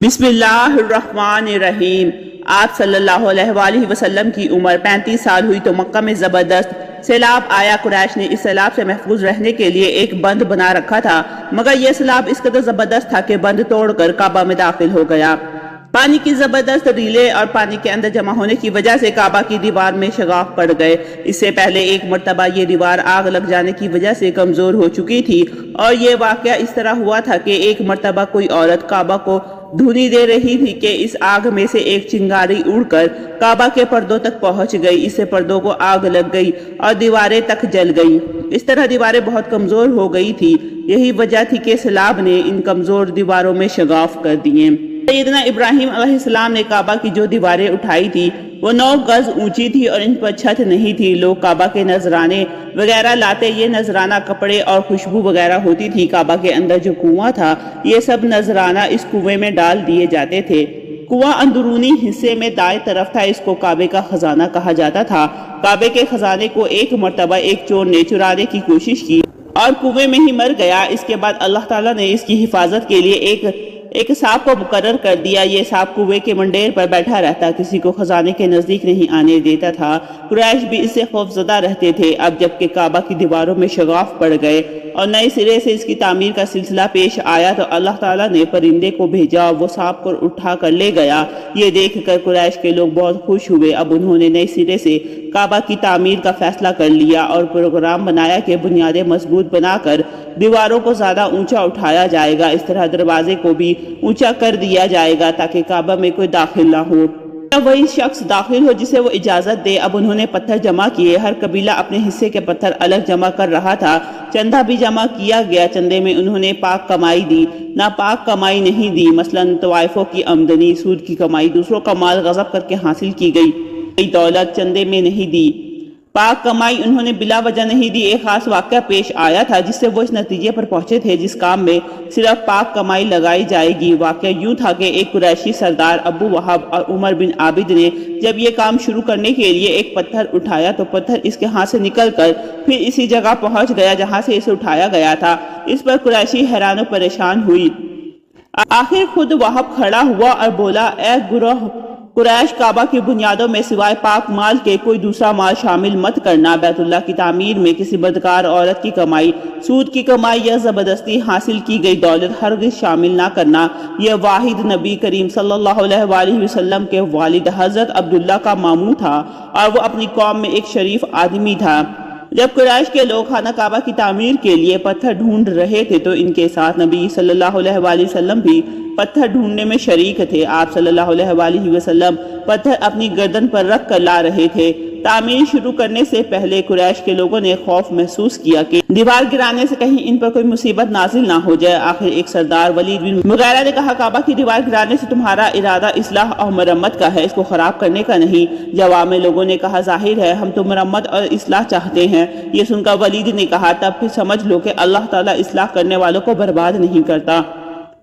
بسم اللہ الرحمن الرحیم۔ آپ صلی اللہ علیہ وآلہ وسلم کی عمر 35 سال ہوئی تو مکہ میں زبردست سیلاب آیا۔ قریش نے اس سیلاب سے محفوظ رہنے کے لیے ایک بند بنا رکھا تھا، مگر یہ سیلاب اس قدر زبردست تھا کہ بند توڑ کر کعبہ میں داخل ہو گیا۔ پانی کی زبردست ریلیں اور پانی کے اندر جمع ہونے کی وجہ سے کعبہ کی دیوار میں شگاف پڑ گئے۔ اس سے پہلے ایک مرتبہ یہ دیوار آگ لگ جانے کی وجہ سے کمزور ہو چکی تھی، اور یہ واقعہ اس طرح ہوا تھا کہ ایک مرتبہ کوئی عورت کعبہ کو دھونی دے رہی تھی کہ اس آگ میں سے ایک چنگاری اڑ کر کعبہ کے پردوں تک پہنچ گئی۔ اس سے پردوں کو آگ لگ گئی اور دیواریں تک جل گئی۔ اس طرح دیواریں بہت کمزور ہو گئی تھی۔ یہی وجہ تھی کہ سیلاب نے ان کمزور دیواروں میں شگاف کر دیے۔ سیدنا ابراہیم علیہ السلام نے کعبہ کی جو دیواریں اٹھائی تھی وہ 9 گز اونچی تھی اور ان پر چھت نہیں تھی۔ لوگ کعبہ کے نذرانے وغیرہ لاتے، یہ نذرانہ کپڑے اور خوشبو وغیرہ ہوتی تھی۔ کعبہ کے اندر جو کنواں تھا، یہ سب نذرانہ اس کنویں میں ڈال دیے جاتے تھے۔ کنواں اندرونی حصے میں دائیں طرف تھا، اس کو کعبے کا خزانہ کہا جاتا تھا۔ کعبے کے خزانے کو ایک مرتبہ ایک چور نے چرانے کی کوشش کی اور کنویں میں ہی مر گیا۔ اس کے بعد اللہ تعالیٰ نے اس کی حفاظت کے لیے ایک سانپ کو مقرر کر دیا۔ یہ سانپ کنویں کے منڈیر پر بیٹھا رہتا، کسی کو خزانے کے نزدیک نہیں آنے دیتا تھا۔ قریش بھی اس سے خوف زدہ رہتے تھے۔ اب جب کہ کعبہ کی دیواروں میں شگاف پڑ گئے اور نئے سرے سے اس کی تعمیر کا سلسلہ پیش آیا تو اللہ تعالیٰ نے پرندے کو بھیجا، وہ سانپ کو اٹھا کر لے گیا۔ یہ دیکھ کر قریش کے لوگ بہت خوش ہوئے۔ اب انہوں نے نئے سرے سے کعبہ کی تعمیر کا فیصلہ کر لیا اور پروگرام بنایا کہ بنیادیں مضبوط بنا کر دیواروں کو زیادہ اونچا اٹھایا جائے گا۔ اس طرح دروازے کو بھی اونچا کر دیا جائے گا تاکہ کعبہ میں کوئی داخل نہ ہو، وہی شخص داخل ہو جسے وہ اجازت دے۔ اب انہوں نے پتھر جمع کیے، ہر قبیلہ اپنے حصے کے پتھر الگ جمع کر رہا تھا۔ چندہ بھی جمع کیا گیا، چندے میں انہوں نے پاک کمائی دی، ناپاک کمائی نہیں دی۔ مثلاً طوائفوں کی آمدنی، سود کی کمائی، دوسروں کا مال غصب کر کے حاصل کی گئی دولت چندے میں نہیں دی۔ پاک کمائی انہوں نے بلا وجہ نہیں دی۔ ایک خاص واقعہ پیش آیا تھا جس سے وہ اس نتیجے پر پہنچے تھے جس کام میں صرف پاک کمائی لگائی جائے گی۔ واقعہ یوں تھا کہ ایک قریشی سردار ابو وہب اور عمر بن عابد نے جب یہ کام شروع کرنے کے لیے ایک پتھر اٹھایا تو پتھر اس کے ہاتھ سے نکل کر پھر اسی جگہ پہنچ گیا جہاں سے اسے اٹھایا گیا تھا۔ اس پر قریشی حیران و پریشان ہوئی۔ آخر خود وہب کھڑا ہوا اور بولا، اے گروہ قریش، کعبہ کی بنیادوں میں سوائے پاک مال کے کوئی دوسرا مال شامل مت کرنا۔ بیت اللہ کی تعمیر میں کسی بدکار عورت کی کمائی، سود کی کمائی یا زبردستی حاصل کی گئی دولت ہرگز شامل نہ کرنا۔ یہ واحد نبی کریم صلی اللہ علیہ وآلہ وسلم کے والد حضرت عبداللہ کا ماموں تھا اور وہ اپنی قوم میں ایک شریف آدمی تھا۔ جب قریش کے لوگ خانہ کعبہ کی تعمیر کے لیے پتھر ڈھونڈ رہے تھے تو ان کے ساتھ نبی صلی اللہ علیہ وآلہ وسلم بھی پتھر ڈھونڈنے میں شریک تھے۔ آپ صلی اللہ علیہ وآلہ وسلم پتھر اپنی گردن پر رکھ کر لا رہے تھے۔ تعمیر شروع کرنے سے پہلے قریش کے لوگوں نے خوف محسوس کیا کہ دیوار گرانے سے کہیں ان پر کوئی مصیبت نازل نہ ہو جائے۔ آخر ایک سردار ولید بن مغیرہ نے کہا، کعبہ کی دیوار گرانے سے تمہارا ارادہ اصلاح اور مرمت کا ہے، اس کو خراب کرنے کا نہیں۔ جواب میں لوگوں نے کہا، ظاہر ہے ہم تو مرمت اور اصلاح چاہتے ہیں۔ یہ سن کر ولید نے کہا، تب پھر سمجھ لو کہ اللہ تعالیٰ اصلاح کرنے والوں کو برباد نہیں کرتا۔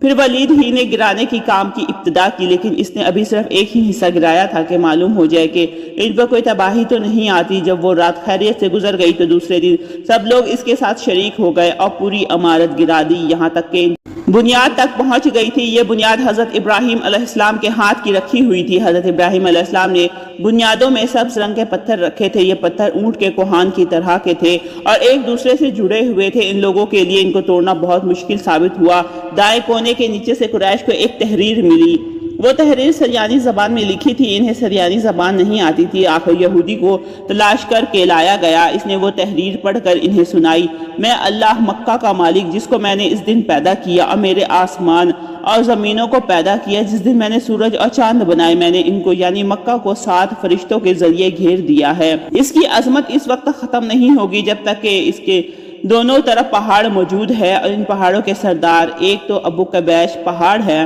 پھر ولید ہی نے گرانے کی کام کی ابتدا کی، لیکن اس نے ابھی صرف ایک ہی حصہ گرایا تھا کہ معلوم ہو جائے کہ ان پر کوئی تباہی تو نہیں آتی۔ جب وہ رات خیریت سے گزر گئی تو دوسرے دن سب لوگ اس کے ساتھ شریک ہو گئے اور پوری عمارت گرا دی، یہاں تک کہ بنیاد تک پہنچ گئی تھی۔ یہ بنیاد حضرت ابراہیم علیہ السلام کے ہاتھ کی رکھی ہوئی تھی۔ حضرت ابراہیم علیہ السلام نے بنیادوں میں سبز رنگ کے پتھر رکھے تھے۔ یہ پتھر اونٹ کے کوہان کی طرح کے تھے اور ایک دوسرے سے جڑے ہوئے تھے۔ ان لوگوں کے لیے ان کو توڑنا بہت مشکل ثابت ہوا۔ دائیں کونے کے نیچے سے قریش کو ایک تحریر ملی۔ وہ تحریر سریانی زبان میں لکھی تھی، انہیں سریانی زبان نہیں آتی تھی۔ آخر یہودی کو تلاش کر کے لایا گیا، اس نے وہ تحریر پڑھ کر انہیں سنائی۔ میں اللہ مکہ کا مالک جس کو میں نے اس دن پیدا کیا اور میرے آسمان اور زمینوں کو پیدا کیا جس دن میں نے سورج اور چاند بنائے، میں نے ان کو یعنی مکہ کو 7 فرشتوں کے ذریعے گھیر دیا ہے۔ اس کی عظمت اس وقت ختم نہیں ہوگی جب تک کہ اس کے دونوں طرف پہاڑ موجود ہے اور ان پہاڑوں کے سردار، ایک تو ابو قبیش پہاڑ ہے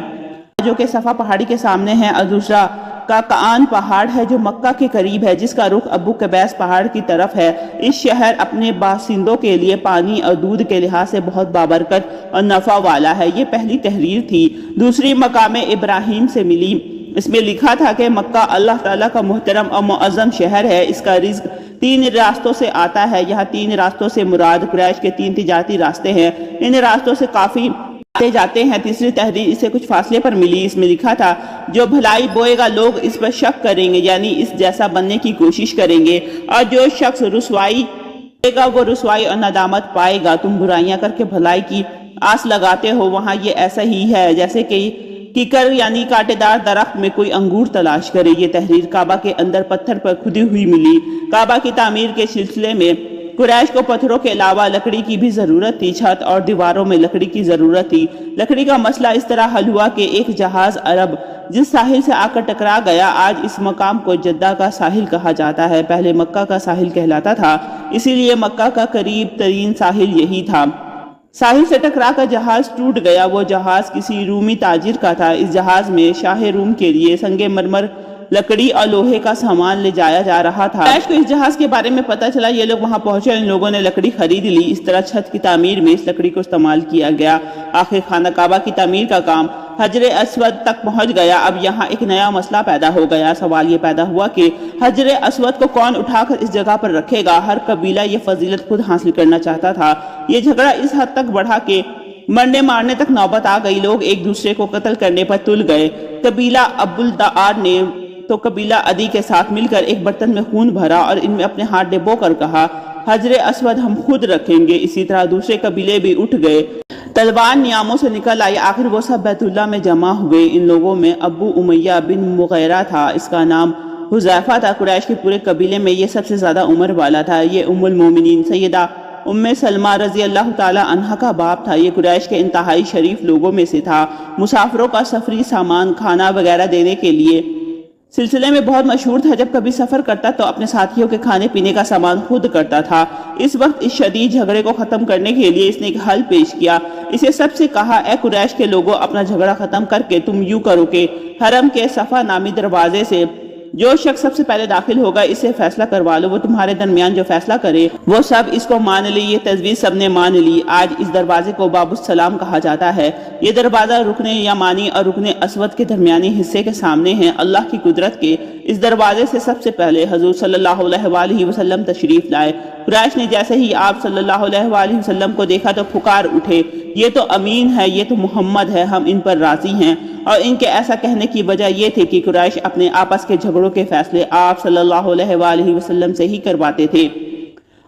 جو کہ صفا پہاڑی کے سامنے ہے اور دوسرا کاکعان پہاڑ ہے جو مکہ کے قریب ہے، جس کا رخ ابو قبیس پہاڑ کی طرف ہے۔ اس شہر اپنے باشندوں کے لیے پانی اور دودھ کے لحاظ سے بہت بابرکت اور نفع والا ہے۔ یہ پہلی تحریر تھی۔ دوسری مقام ابراہیم سے ملی، اس میں لکھا تھا کہ مکہ اللہ تعالیٰ کا محترم اور معظم شہر ہے، اس کا رزق 3 راستوں سے آتا ہے۔ یہاں 3 راستوں سے مراد قریش کے 3 تجارتی راستے ہیں۔ ان راستوں سے کافی آتے جاتے ہیں۔ تیسری تحریر اسے کچھ فاصلے پر ملی، اس میں لکھا تھا جو بھلائی بوئے گا لوگ اس پر شک کریں گے، یعنی اس جیسا بننے کی کوشش کریں گے، اور جو شخص رسوائی بوئے گا وہ رسوائی اور ندامت پائے گا۔ تم برائیاں کر کے بھلائی کی آس لگاتے ہو، وہاں یہ ایسا ہی ہے جیسے کہ کیکر یعنی کانٹے دار درخت میں کوئی انگور تلاش کرے۔ یہ تحریر کعبہ کے اندر پتھر پر کھدی ہوئی ملی۔ کعبہ کی تعمیر کے سلسلے میں قریش کو پتھروں کے علاوہ لکڑی کی بھی ضرورت تھی، چھت اور دیواروں میں لکڑی کی ضرورت تھی۔ لکڑی کا مسئلہ اس طرح حل ہوا کہ ایک جہاز عرب جس ساحل سے آ کر ٹکرا گیا، آج اس مقام کو جدہ کا ساحل کہا جاتا ہے، پہلے مکہ کا ساحل کہلاتا تھا، اسی لیے مکہ کا قریب ترین ساحل یہی تھا۔ ساحل سے ٹکرا کر جہاز ٹوٹ گیا، وہ جہاز کسی رومی تاجر کا تھا۔ اس جہاز میں شاہ روم کے لیے سنگ مرمر، لکڑی اور لوہے کا سامان لے جایا جا رہا تھا۔ قریش کو اس جہاز کے بارے میں پتہ چلا، یہ لوگ وہاں پہنچے، ان لوگوں نے لکڑی خرید لی، اس طرح چھت کی تعمیر میں اس لکڑی کو استعمال کیا گیا۔ آخر خانہ کعبہ کی تعمیر کا کام حجر اسود تک پہنچ گیا۔ اب یہاں ایک نیا مسئلہ پیدا ہو گیا۔ سوال یہ پیدا ہوا کہ حجر اسود کو کون اٹھا کر اس جگہ پر رکھے گا؟ ہر قبیلہ یہ فضیلت خود حاصل کرنا چاہتا تھا۔ یہ جھگڑا اس حد تک بڑھا کہ مرنے مارنے تک نوبت آ گئی، لوگ ایک دوسرے کو قتل کرنے پر تل گئے۔ قبیلہ ابوالدعار نے تو قبیلہ عدی کے ساتھ مل کر ایک برتن میں خون بھرا اور ان میں اپنے ہاتھ ڈبو کر کہا حجر اسود ہم خود رکھیں گے۔ اسی طرح دوسرے قبیلے بھی اٹھ گئے، تلوار نیاموں سے نکل آئی، آخر وہ سب بیت اللہ میں جمع ہوئے۔ ان لوگوں میں ابو امیہ بن مغیرہ تھا، اس کا نام حذیفہ تھا۔ قریش کے پورے قبیلے میں یہ سب سے زیادہ عمر والا تھا۔ یہ ام المومنین سیدہ ام سلمہ رضی اللہ تعالی عنہ کا باپ تھا۔ یہ قریش کے انتہائی شریف لوگوں میں سے تھا۔ مسافروں کا سفری سامان کھانا وغیرہ دینے کے لیے سلسلے میں بہت مشہور تھا۔ جب کبھی سفر کرتا تو اپنے ساتھیوں کے کھانے پینے کا سامان خود کرتا تھا۔ اس وقت اس شدید جھگڑے کو ختم کرنے کے لیے اس نے ایک حل پیش کیا۔ اسے سب سے کہا اے قریش کے لوگوں، اپنا جھگڑا ختم کر کے تم یوں کرو کہ حرم کے صفا نامی دروازے سے جو شخص سب سے پہلے داخل ہوگا اس سے فیصلہ کروا لو، وہ تمہارے درمیان جو فیصلہ کرے وہ سب اس کو مان لی۔ یہ تجویز سب نے مان لی۔ آج اس دروازے کو باب السلام کہا جاتا ہے۔ یہ دروازہ رکن یمانی اور رکن اسود کے درمیانی حصے کے سامنے ہے۔ اللہ کی قدرت کے اس دروازے سے سب سے پہلے حضور صلی اللہ علیہ وآلہ وسلم تشریف لائے۔ قریش نے جیسے ہی آپ صلی اللہ علیہ وآلہ وسلم کو دیکھا تو پکار اٹھے یہ تو امین ہے، یہ تو محمد ہے، ہم ان پر راضی ہیں۔ اور ان کے ایسا کہنے کی وجہ یہ تھی کہ قریش اپنے آپس کے جھگڑوں کے فیصلے آپ صلی اللہ علیہ وآلہ وسلم سے ہی کرواتے تھے۔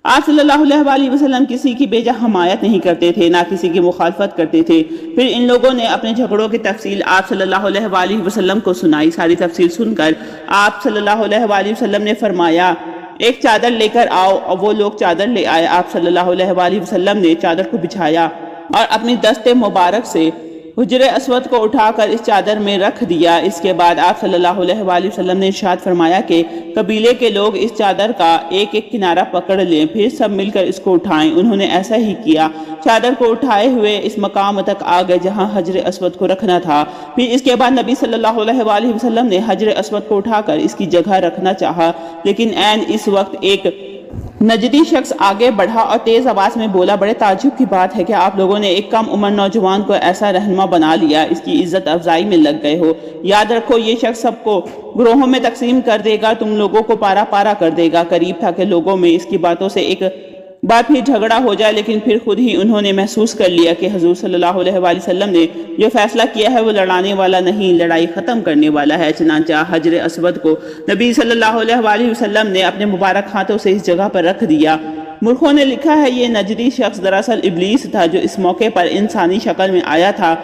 آپ صلی اللہ علیہ وآلہ وسلم کسی کی بے جا حمایت نہیں کرتے تھے، نہ کسی کی مخالفت کرتے تھے۔ پھر ان لوگوں نے اپنے جھگڑوں کی تفصیل آپ صلی اللہ علیہ وآلہ وسلم کو سنائی۔ ساری تفصیل سن کر آپ صلی اللہ علیہ وآلہ وسلم نے فرمایا ایک چادر لے کر آؤ، اور وہ لوگ چادر لے آئے۔ آپ صلی اللہ علیہ وآلہ وسلم نے چادر کو بچھایا اور اپنی دست مبارک سے حجر اسود کو اٹھا کر اس چادر میں رکھ دیا۔ اس کے بعد آپ صلی اللہ علیہ وآلہ وسلم نے ارشاد فرمایا کہ قبیلے کے لوگ اس چادر کا ایک ایک کنارہ پکڑ لیں، پھر سب مل کر اس کو اٹھائیں۔ انہوں نے ایسا ہی کیا، چادر کو اٹھائے ہوئے اس مقام تک آ گئے جہاں حجر اسود کو رکھنا تھا۔ پھر اس کے بعد نبی صلی اللہ علیہ وآلہ وسلم نے حجر اسود کو اٹھا کر اس کی جگہ رکھنا چاہا، لیکن عین اس وقت ایک نجدی شخص آگے بڑھا اور تیز آواز میں بولا بڑے تعجب کی بات ہے کہ آپ لوگوں نے ایک کم عمر نوجوان کو ایسا رہنما بنا لیا، اس کی عزت افزائی میں لگ گئے ہو۔ یاد رکھو یہ شخص سب کو گروہوں میں تقسیم کر دے گا، تم لوگوں کو پارا پارا کر دے گا۔ قریب تھا کہ لوگوں میں اس کی باتوں سے ایک بار پھر جھگڑا ہو جائے، لیکن پھر خود ہی انہوں نے محسوس کر لیا کہ حضور صلی اللہ علیہ وآلہ وسلم نے جو فیصلہ کیا ہے وہ لڑانے والا نہیں، لڑائی ختم کرنے والا ہے۔ چنانچہ حجر اسود کو نبی صلی اللہ علیہ وآلہ وسلم نے اپنے مبارک ہاتھوں سے اس جگہ پر رکھ دیا۔ مورخوں نے لکھا ہے یہ نجدی شخص دراصل ابلیس تھا جو اس موقع پر انسانی شکل میں آیا تھا۔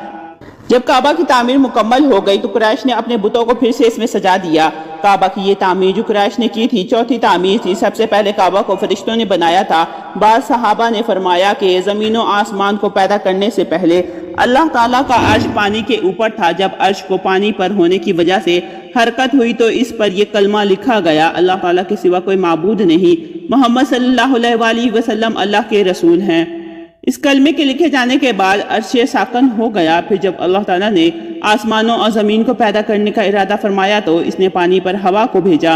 جب کعبہ کی تعمیر مکمل ہو گئی تو قریش نے اپنے بتوں کو پھر سے اس میں سجا دیا۔ کعبہ کی یہ تعمیر جو قریش نے کی تھی چوتھی تعمیر تھی۔ سب سے پہلے کعبہ کو فرشتوں نے بنایا تھا۔ بعض صحابہ نے فرمایا کہ زمین و آسمان کو پیدا کرنے سے پہلے اللہ تعالیٰ کا عرش پانی کے اوپر تھا۔ جب عرش کو پانی پر ہونے کی وجہ سے حرکت ہوئی تو اس پر یہ کلمہ لکھا گیا اللہ تعالیٰ کے سوا کوئی معبود نہیں، محمد صلی اللہ علیہ وآلہ وسلم اللہ کے رسول ہیں۔ اس کلمے کے لکھے جانے کے بعد عرش ساکن ہو گیا۔ پھر جب اللہ تعالیٰ نے آسمانوں اور زمین کو پیدا کرنے کا ارادہ فرمایا تو اس نے پانی پر ہوا کو بھیجا،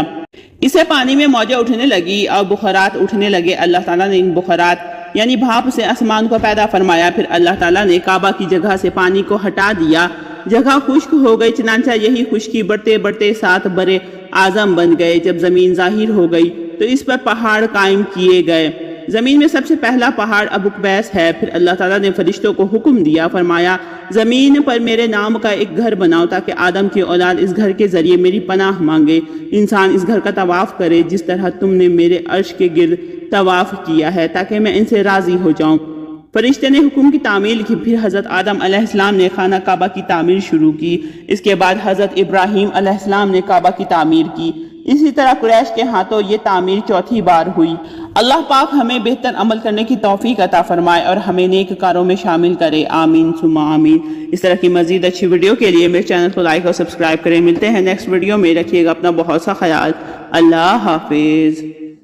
اسے پانی میں موجیں اٹھنے لگی اور بخارات اٹھنے لگے۔ اللہ تعالیٰ نے ان بخارات یعنی بھاپ سے آسمان کو پیدا فرمایا۔ پھر اللہ تعالیٰ نے کعبہ کی جگہ سے پانی کو ہٹا دیا، جگہ خشک ہو گئی۔ چنانچہ یہی خشکی بڑھتے بڑھتے 7 برے اعظم بن گئے۔ جب زمین ظاہر ہو گئی تو اس پر پہاڑ قائم کیے گئے۔ زمین میں سب سے پہلا پہاڑ ابو قبیس ہے۔ پھر اللہ تعالیٰ نے فرشتوں کو حکم دیا، فرمایا زمین پر میرے نام کا ایک گھر بناؤ تاکہ آدم کی اولاد اس گھر کے ذریعے میری پناہ مانگے، انسان اس گھر کا طواف کرے جس طرح تم نے میرے عرش کے گرد طواف کیا ہے تاکہ میں ان سے راضی ہو جاؤں۔ فرشتے نے حکم کی تعمیل کی، پھر حضرت آدم علیہ السلام نے خانہ کعبہ کی تعمیر شروع کی، اس کے بعد حضرت ابراہیم علیہ السلام نے کعبہ کی تعمیر کی، اسی طرح قریش کے ہاتھوں یہ تعمیر چوتھی بار ہوئی۔ اللہ پاک ہمیں بہتر عمل کرنے کی توفیق عطا فرمائے اور ہمیں نیک کاروں میں شامل کرے، آمین ثم آمین۔ اس طرح کی مزید اچھی ویڈیو کے لیے میرے چینل کو لائک اور سبسکرائب کریں۔ ملتے ہیں نیکسٹ ویڈیو میں، رکھیے گا اپنا بہت سا خیال۔ اللہ حافظ۔